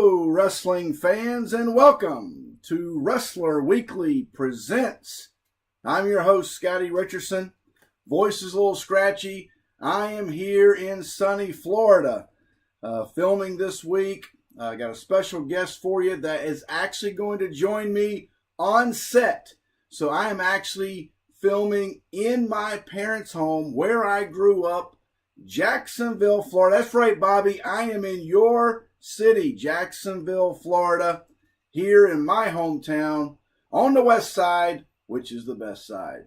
Hello, wrestling fans, and welcome to Wrestler Weekly Presents. I'm your host, Scottie Richardson. Voice is a little scratchy. I am here in sunny Florida, filming this week. I got a special guest for you that is actually going to join me on set. So I am actually filming in my parents' home where I grew up, Jacksonville, Florida. That's right, Bobby. I am in your city, Jacksonville, Florida, here in my hometown on the west side, which is the best side.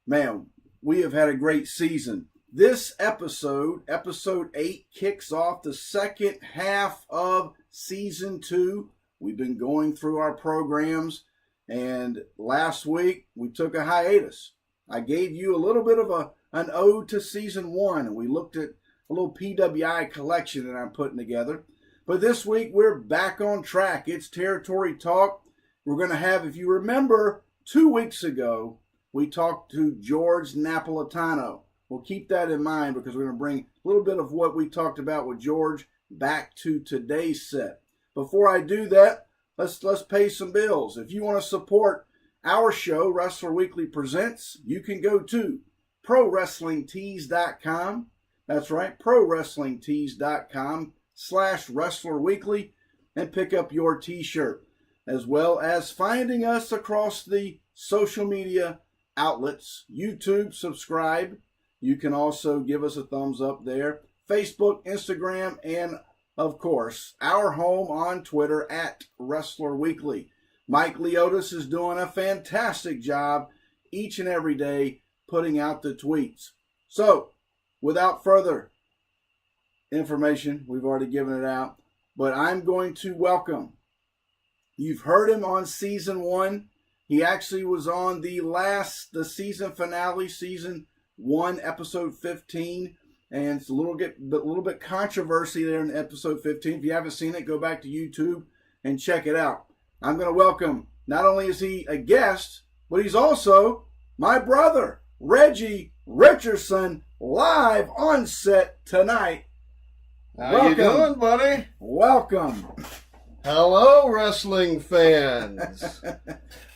Man, we have had a great season. This episode 8, kicks off the second half of season 2. We've been going through our programs, and last week we took a hiatus. I gave you a little bit of an ode to season 1, and we looked at a little PWI collection that I'm putting together. But this week, we're back on track. It's Territory Talk. We're going to have, if you remember, 2 weeks ago, we talked to George Napolitano. We'll keep that in mind because we're going to bring a little bit of what we talked about with George back to today's set. Before I do that, let's pay some bills. If you want to support our show, Wrestler Weekly Presents, you can go to ProWrestlingTees.com. That's right, ProWrestlingTees.com/Wrestler Weekly and pick up your t-shirt, as well as finding us across the social media outlets. YouTube, subscribe. You can also give us a thumbs up there. Facebook, Instagram, and of course, our home on Twitter at Wrestler Weekly. Mike Leotis is doing a fantastic job each and every day putting out the tweets. So, without further information, we've already given it out, but I'm going to welcome. You've heard him on season 1. He actually was on the season finale, season 1, episode 15, and it's a little bit controversy there in episode 15. If you haven't seen it, go back to YouTube and check it out. I'm going to welcome. Not only is he a guest, but he's also my brother, Reggie Richardson, live on set tonight. How you doing, buddy? Welcome. Hello, wrestling fans.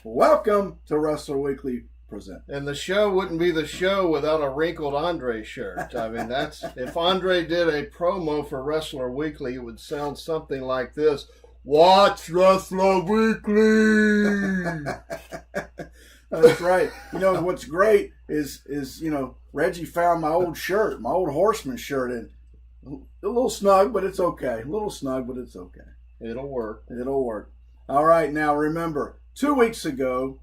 Welcome to Wrestler Weekly Present. And the show wouldn't be the show without a wrinkled Andre shirt. I mean, that's if Andre did a promo for Wrestler Weekly, it would sound something like this. Watch Wrestler Weekly. That's right. You know, what's great is Reggie found my old shirt, my old Horseman shirt, and a little snug, but it's okay. A little snug, but it's okay. It'll work. It'll work. All right, now remember, 2 weeks ago,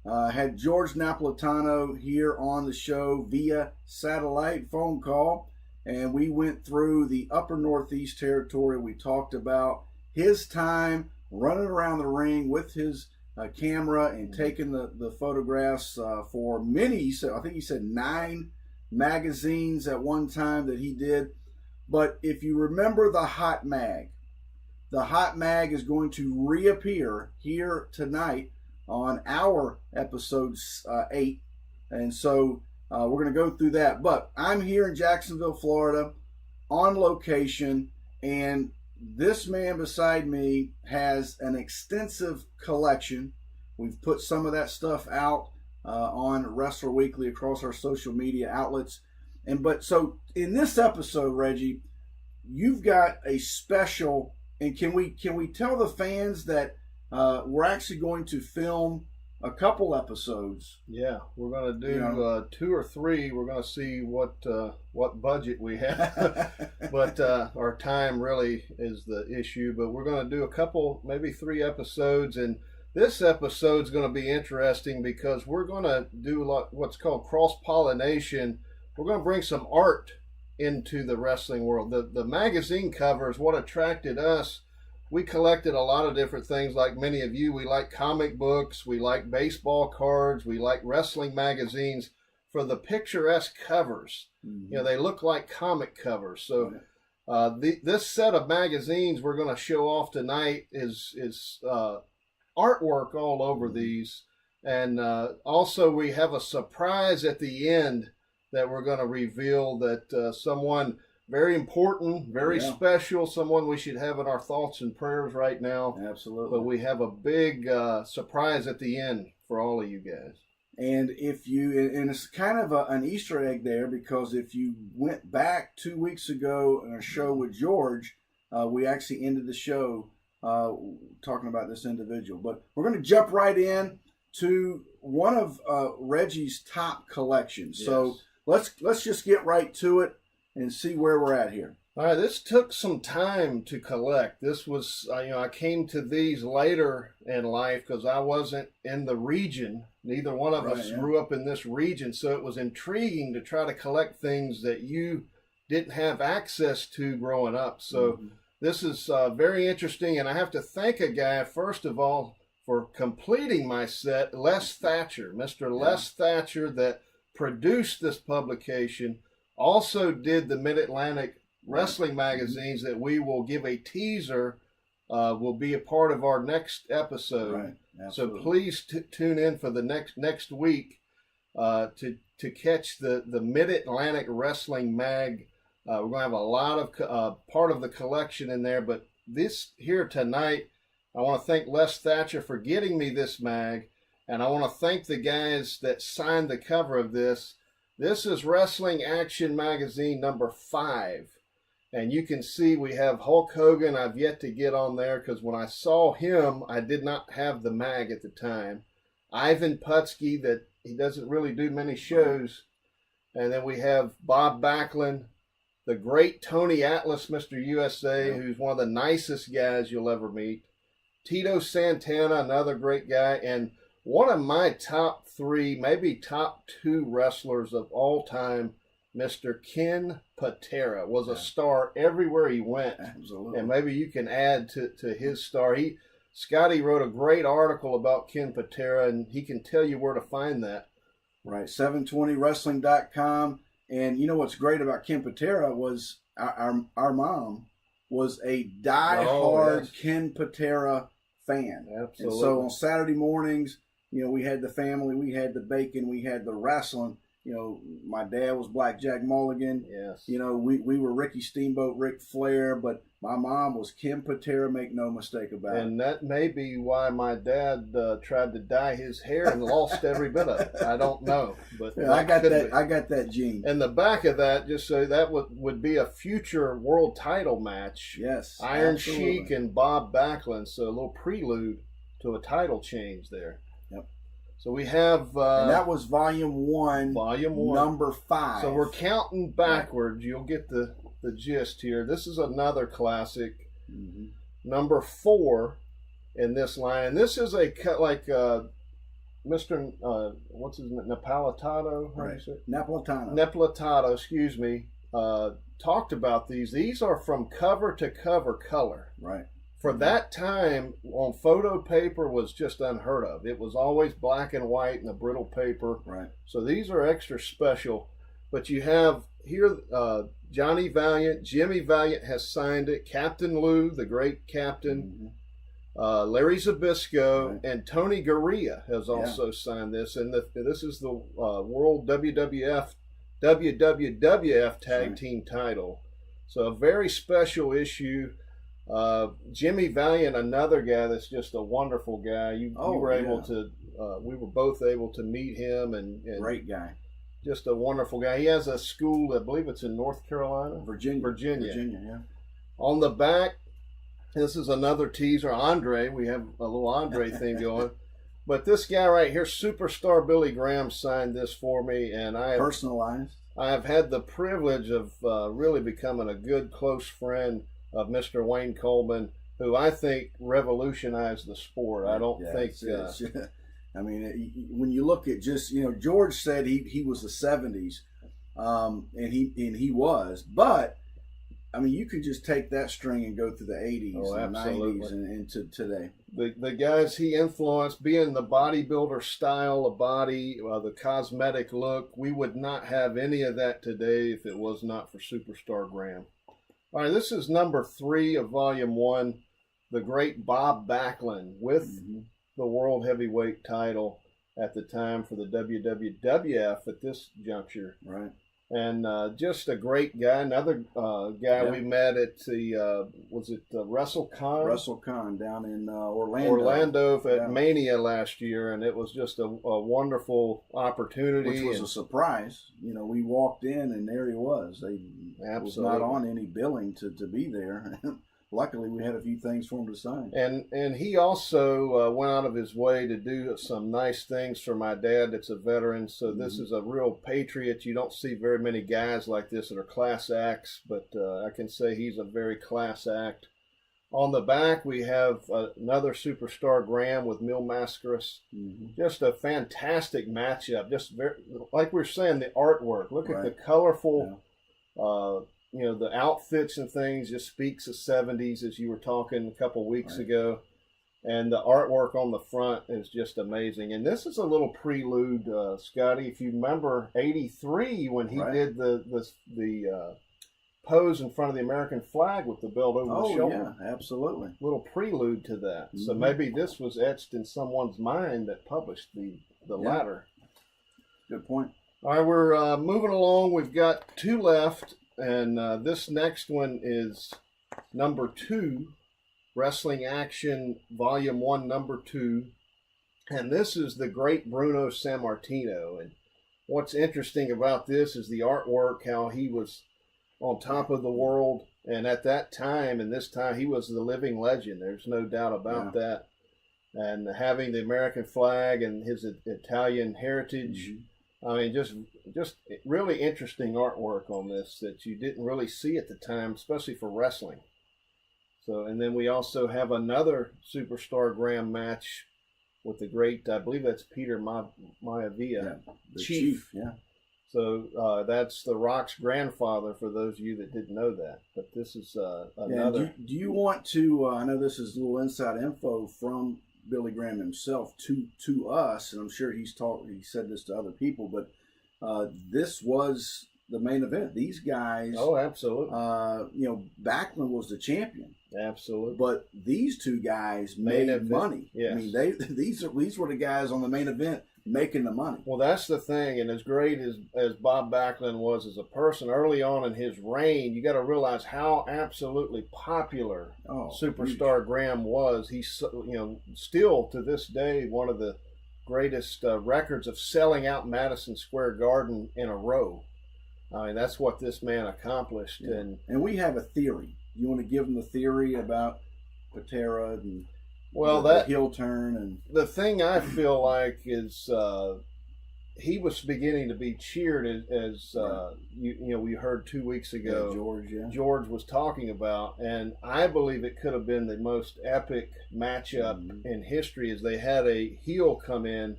I had George Napolitano here on the show via satellite phone call, and we went through the upper Northeast territory. We talked about his time running around the ring with his camera and taking the photographs for many, I think he said 9 magazines at one time that he did. But if you remember the Hot Mag is going to reappear here tonight on our episode 8. And so we're going to go through that. But I'm here in Jacksonville, Florida, on location, and this man beside me has an extensive collection. We've put some of that stuff out on Wrestler Weekly across our social media outlets. So in this episode, Reggie, you've got a special, and can we tell the fans that we're actually going to film a couple episodes? Yeah, we're going to do 2 or 3. We're going to see what budget we have, but our time really is the issue. But we're going to do a couple, maybe 3 episodes, and this episode's going to be interesting because we're going to do what's called cross-pollination. We're going to bring some art into the wrestling world. The magazine cover is what attracted us. We collected a lot of different things like many of you. We like comic books. We like baseball cards. We like wrestling magazines for the picturesque covers. Mm-hmm. You know, they look like comic covers. So this set of magazines we're going to show off tonight is artwork all over these. And also we have a surprise at the end that we're going to reveal that someone very important, very special, someone we should have in our thoughts and prayers right now. Absolutely. But we have a big surprise at the end for all of you guys. And and it's kind of an Easter egg there, because if you went back 2 weeks ago in a show with George, we actually ended the show talking about this individual. But we're going to jump right in to one of Reggie's top collections. Yes. So let's just get right to it and see where we're at here. All right, this took some time to collect. This was, I came to these later in life because I wasn't in the region. Neither one of us grew up in this region, so it was intriguing to try to collect things that you didn't have access to growing up. So this is very interesting, and I have to thank a guy, first of all, for completing my set, Les Thatcher, Mr. Les Thatcher, that produced this publication, also did the Mid-Atlantic Wrestling magazines that we will give a teaser will be a part of our next episode. Right. So please tune in for the next week to catch the Mid-Atlantic Wrestling mag. We're going to have a lot of part of the collection in there, but this here tonight, I want to thank Les Thatcher for getting me this mag, and I want to thank the guys that signed the cover of this. This is Wrestling Action Magazine number 5. And you can see we have Hulk Hogan. I've yet to get on there because when I saw him, I did not have the mag at the time. Ivan Putski, that he doesn't really do many shows. And then we have Bob Backlund, the great Tony Atlas, Mr. USA, who's one of the nicest guys you'll ever meet. Tito Santana, another great guy. And one of my top 3, maybe top 2 wrestlers of all time, Mr. Ken Patera, was a star everywhere he went. Absolutely. And maybe you can add to his star. Scottie wrote a great article about Ken Patera, and he can tell you where to find that. Right, 720wrestling.com. And you know what's great about Ken Patera was our mom was a diehard Ken Patera fan. Absolutely. And so on Saturday mornings, we had the family, we had the bacon, we had the wrestling. My dad was Blackjack Mulligan. Yes. We were Ricky Steamboat, Ric Flair, but my mom was Ken Patera, make no mistake about it. And that may be why my dad tried to dye his hair and lost every bit of it. I don't know. But I got that gene. And the back of that, just so that would be a future world title match. Yes. Iron Sheik and Bob Backlund. So a little prelude to a title change there. Yep. So we have... and that was volume 1. Volume 1. Number 5. So we're counting backwards. You'll get the gist here. This is another classic. Number 4 in this line. This is a cut like Mr. What's his name? Napolitano? Right. Napolitano. Napolitano, excuse me. Talked about these. These are from cover to cover color. Right. For that time, on photo paper was just unheard of. It was always black and white and a brittle paper. Right. So these are extra special. But you have here Johnny Valiant, Jimmy Valiant has signed it, Captain Lou, the great captain, Larry Zbyszko, and Tony Garea has also signed this. And this is the World WWF Tag Team title. So a very special issue. Jimmy Valiant, another guy that's just a wonderful guy. We were both able to meet him, and great guy. Just a wonderful guy. He has a school, I believe it's in North Carolina? Virginia, yeah. On the back, this is another teaser. Andre, we have a little Andre thing going. But this guy right here, Superstar Billy Graham, signed this for me, and personalized. I have had the privilege of really becoming a good, close friend of Mr. Wayne Coleman, who I think revolutionized the sport. I don't think... I mean, when you look at just, George said he was the 70s, and he was. But, I mean, you can just take that string and go through the 80s and 90s and into today. The guys he influenced, being the bodybuilder style of body, the cosmetic look, we would not have any of that today if it was not for Superstar Graham. All right, this is number 3 of Volume 1, the great Bob Backlund with the World Heavyweight title at the time for the WWF at this juncture. Right. and just a great guy. Another guy we met at the was it WrestleCon? WrestleCon down in Orlando. Orlando at Mania last year, and it was just a wonderful opportunity. Which was a surprise. You know, we walked in and there he was. He was not on any billing to be there. Luckily, we had a few things for him to sign. And he also went out of his way to do some nice things for my dad that's a veteran. So this is a real patriot. You don't see very many guys like this that are class acts, but I can say he's a very class act. On the back, we have another superstar Graham with Mil Mascaras. Just a fantastic matchup. Just very, like we were saying, the artwork. Look at the colorful... you know, the outfits and things just speaks of 70s, as you were talking a couple weeks ago. And the artwork on the front is just amazing. And this is a little prelude, Scottie. If you remember 83, when he did the pose in front of the American flag with the belt over the shoulder. Yeah, absolutely. Little prelude to that. So maybe this was etched in someone's mind that published the latter. Good point. All right, we're moving along. We've got two left. And this next one is number 2, Wrestling Action Volume 1, number 2. And this is the great Bruno Sammartino. And what's interesting about this is the artwork, how he was on top of the world. And at that time, and this time, he was the living legend. There's no doubt about that. And having the American flag and his Italian heritage. I mean, just really interesting artwork on this that you didn't really see at the time, especially for wrestling. So, and then we also have another Superstar Graham match with the great, I believe that's Peter Maivia, the Chief. So that's The Rock's grandfather, for those of you that didn't know that. But this is another. Do you want to? I know this is a little inside info from Billy Graham himself to us, and I'm sure he said this to other people, but this was the main event. These guys, absolutely. You know, Backlund was the champion, absolutely, but these two guys made money. Yes. I mean, these were the guys on the main event making the money. Well, that's the thing, and as great as Bob Backlund was as a person early on in his reign, you got to realize how absolutely popular Superstar Graham was. He's, you know, still to this day one of the greatest records of selling out Madison Square Garden in a row. I mean, that's what this man accomplished. And we have a theory. You want to give them the theory about Patera and the heel turn? And the thing I feel like is he was beginning to be cheered as you know, we heard 2 weeks ago. George was talking about, and I believe it could have been the most epic matchup in history, as they had a heel come in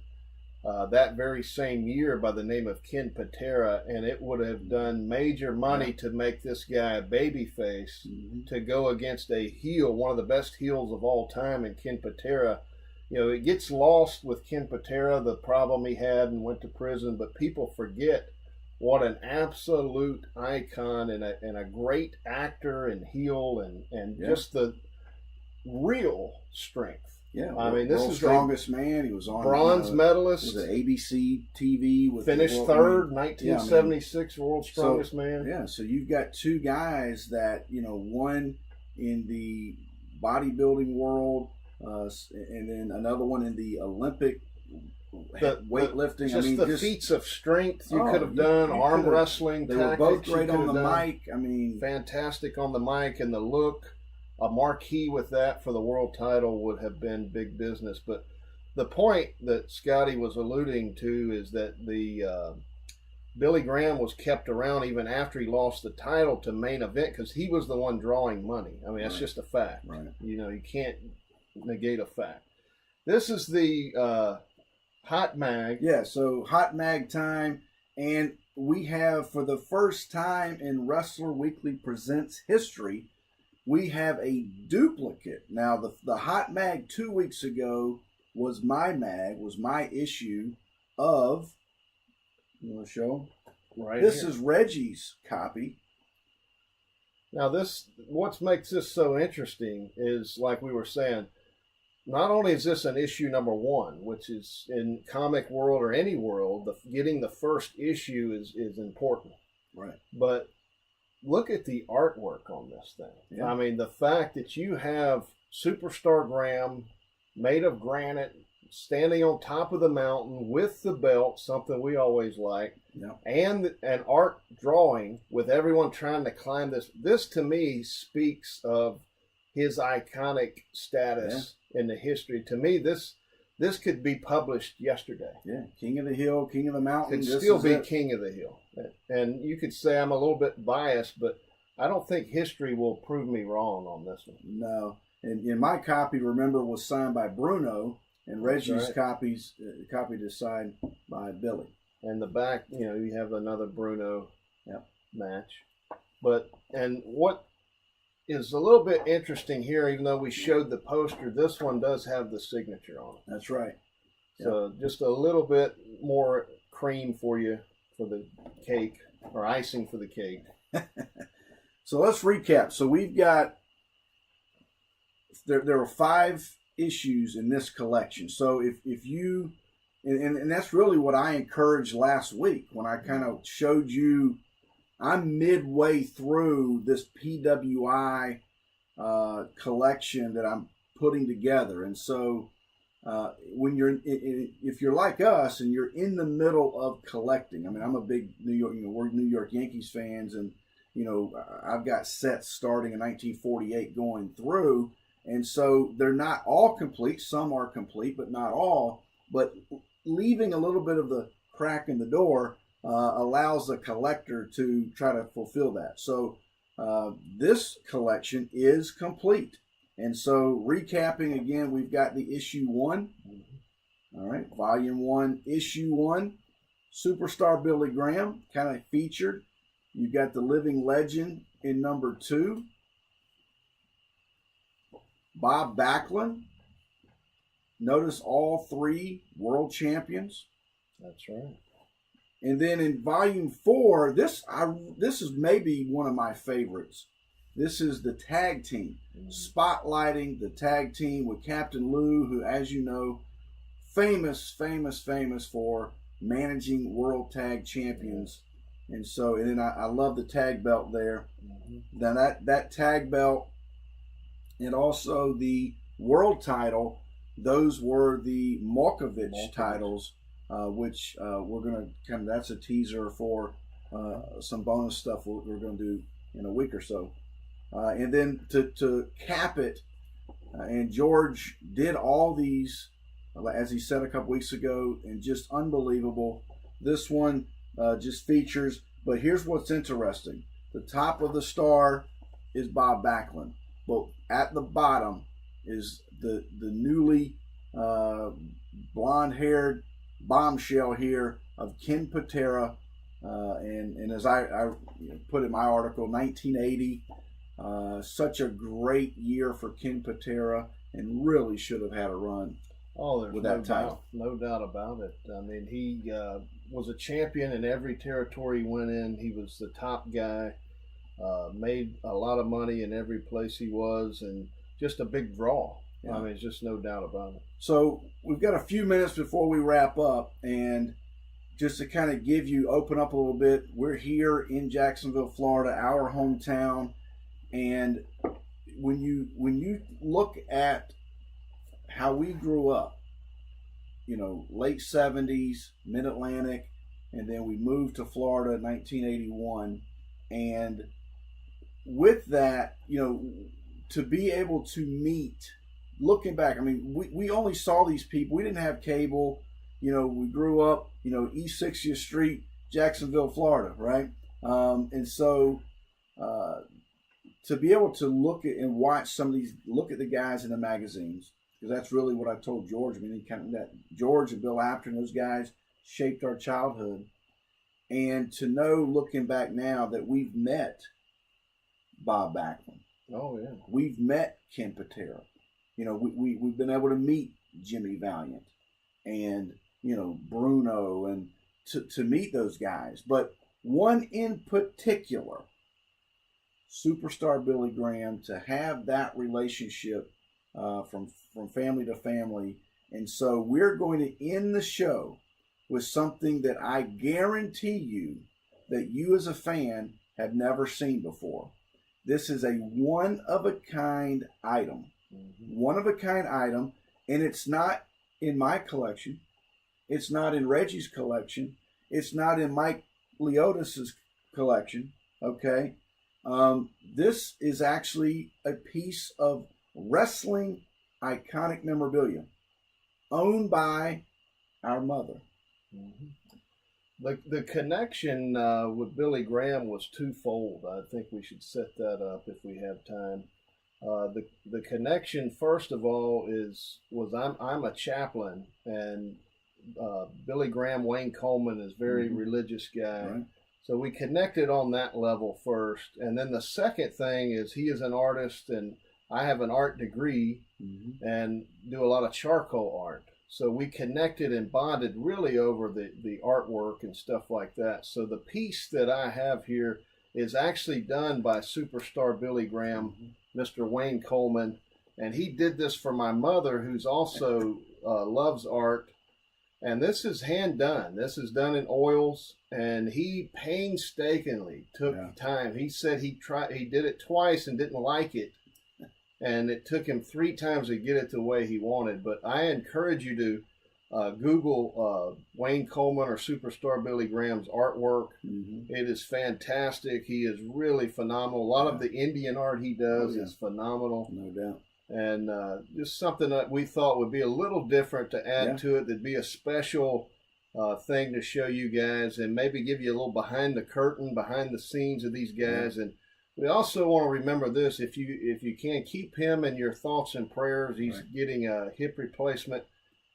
that very same year by the name of Ken Patera, and it would have done major money to make this guy a babyface to go against a heel, one of the best heels of all time, in Ken Patera. You know, it gets lost with Ken Patera, the problem he had and went to prison, but people forget what an absolute icon and a great actor and heel and just the real strength. Yeah, I mean, this is strongest man. He was on bronze medalist. Was it ABC TV with finished third, 1976 World's Strongest Man. Yeah, so you've got two guys that, you know, one in the bodybuilding world, and then another one in the Olympic weightlifting. Just the feats of strength you could have done, arm wrestling. They were both great on the mic. I mean, fantastic on the mic, and the look. A marquee with that for the world title would have been big business. But the point that Scottie was alluding to is that the Billy Graham was kept around even after he lost the title to main event, because he was the one drawing money. I mean, that's just a fact. Right. You know, you can't negate a fact. This is the Hot Mag. Yeah, so Hot Mag time. And we have, for the first time in Wrestler Weekly Presents history, we have a duplicate. Now, the Hot Mag 2 weeks ago was my mag, was my issue of, you want to show? Right. This is Reggie's copy. Now, what makes this so interesting is, like we were saying, not only is this an issue number 1, which is in comic world or any world, getting the first issue is important. Right. But look at the artwork on this thing. Yeah. I mean, the fact that you have Superstar Graham made of granite, standing on top of the mountain with the belt, something we always like, Yeah. and an art drawing with everyone trying to climb this. This, to me, speaks of his iconic status in the history. To me, this could be published yesterday. Yeah, King of the Hill, King of the Mountain. Could still be King of the Hill. And you could say I'm a little bit biased, but I don't think history will prove me wrong on this one. No. And my copy, remember, was signed by Bruno, and Reggie's copy is signed by Billy. And the back, you have another Bruno match. And what is a little bit interesting here, even though we showed the poster, this one does have the signature on it. That's right. So just a little bit more cream for you for the cake, or icing for the cake. So let's recap. So we've got, there are 5 issues in this collection. So if you, and that's really what I encouraged last week when I kind of showed you, I'm midway through this PWI collection that I'm putting together. And so when if you're like us and you're in the middle of collecting, I mean, I'm a big we're New York Yankees fans, and I've got sets starting in 1948 going through, and so they're not all complete. Some are complete, but not all. But leaving a little bit of the crack in the door allows the collector to try to fulfill that. So this collection is complete. And so recapping again, we've got the issue 1. All right, volume 1, issue 1. Superstar Billy Graham, kind of featured. You've got the Living Legend in number 2. Bob Backlund. Notice all 3 world champions. That's right. And then in volume 4, this is maybe one of my favorites. This is the tag team, spotlighting the tag team with Captain Lou, who, as you know, famous for managing world tag champions. And so, and then I love the tag belt there. Now that tag belt and also the world title, those were the Malkovich titles, which we're going to that's a teaser for some bonus stuff we're going to do in a week or so. And then to cap it, and George did all these, as he said a couple weeks ago, and just unbelievable. This one just features, but here's what's interesting. The top of the star is Bob Backlund, but at the bottom is the newly blonde-haired bombshell here of Ken Patera, and as I put in my article, 1980. Such a great year for Ken Patera, and really should have had a run. There's with that title. No doubt about it. I mean, he was a champion in every territory he went in. He was the top guy, made a lot of money in every place he was, and just a big draw. Yeah. I mean, there's just no doubt about it. So we've got a few minutes before we wrap up, and just to kind of open up a little bit, we're here in Jacksonville, Florida, our hometown. And when you look at how we grew up, late 70s, Mid-Atlantic, and then we moved to Florida in 1981. And with that, to be able to meet, looking back, I mean, we only saw these people. We didn't have cable. We grew up, East 60th Street, Jacksonville, Florida, right? And so to be able to look at and watch some of these, look at the guys in the magazines, because that's really what I told George. I mean, that George and Bill Apter, those guys shaped our childhood. And to know, looking back now, that we've met Bob Backlund. Oh, yeah. We've met Ken Patera. We've been able to meet Jimmy Valiant and, Bruno, and to meet those guys. But one in particular, Superstar Billy Graham, to have that relationship from family to family. And so we're going to end the show with something that I guarantee you that you as a fan have never seen before. This is a one-of-a-kind item. One-of-a-kind item, and it's not in my collection. It's not in Reggie's collection. It's not in Mike Leotis's collection, okay? This is actually a piece of wrestling iconic memorabilia owned by our mother. The connection with Billy Graham was twofold. I think we should set that up if we have time. The connection, first of all, was I'm a chaplain, and Billy Graham, Wayne Coleman, is a very religious guy. Right. So we connected on that level first. And then the second thing is he is an artist, and I have an art degree and do a lot of charcoal art. So we connected and bonded really over the artwork and stuff like that. So the piece that I have here is actually done by superstar Billy Graham, Mr. Wayne Coleman. And he did this for my mother, who's also loves art. And this is hand done. This is done in oils, and he painstakingly took time. He said he did it twice and didn't like it, and it took him 3 times to get it the way he wanted. But I encourage you to Google Wayne Coleman or Superstar Billy Graham's artwork. It is fantastic. He is really phenomenal. A lot of the Indian art he does is phenomenal. No doubt. And just something that we thought would be a little different to add to it. That'd be a special thing to show you guys, and maybe give you a little behind the curtain, behind the scenes of these guys. And we also want to remember this: if you can, keep him in your thoughts and prayers. He's getting a hip replacement,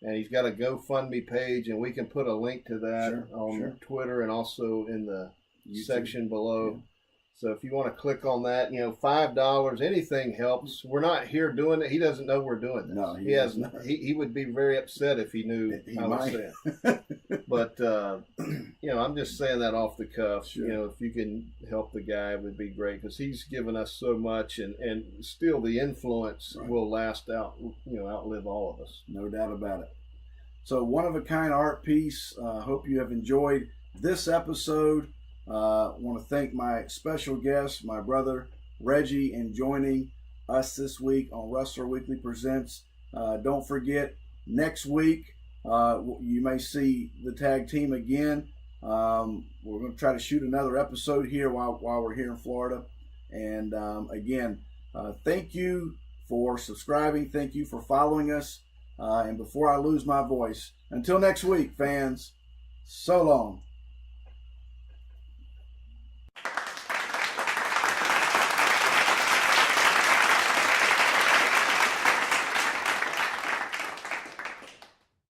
and he's got a GoFundMe page, and we can put a link to that on Twitter and also in the YouTube section below. So if you want to click on that, $5, anything helps. We're not here doing it. He doesn't know we're doing this. No, he would be very upset if he knew I was saying. But I'm just saying that off the cuff. If you can help the guy, it would be great, because he's given us so much, and still the influence will last outlive all of us. No doubt about it. So one-of-a-kind art piece. Hope you have enjoyed this episode. I want to thank my special guest, my brother Reggie, in joining us this week on Wrestler Weekly Presents. Don't forget, next week you may see the tag team again. We're going to try to shoot another episode here while we're here in Florida. And again, thank you for subscribing. Thank you for following us. And before I lose my voice, until next week, fans, so long.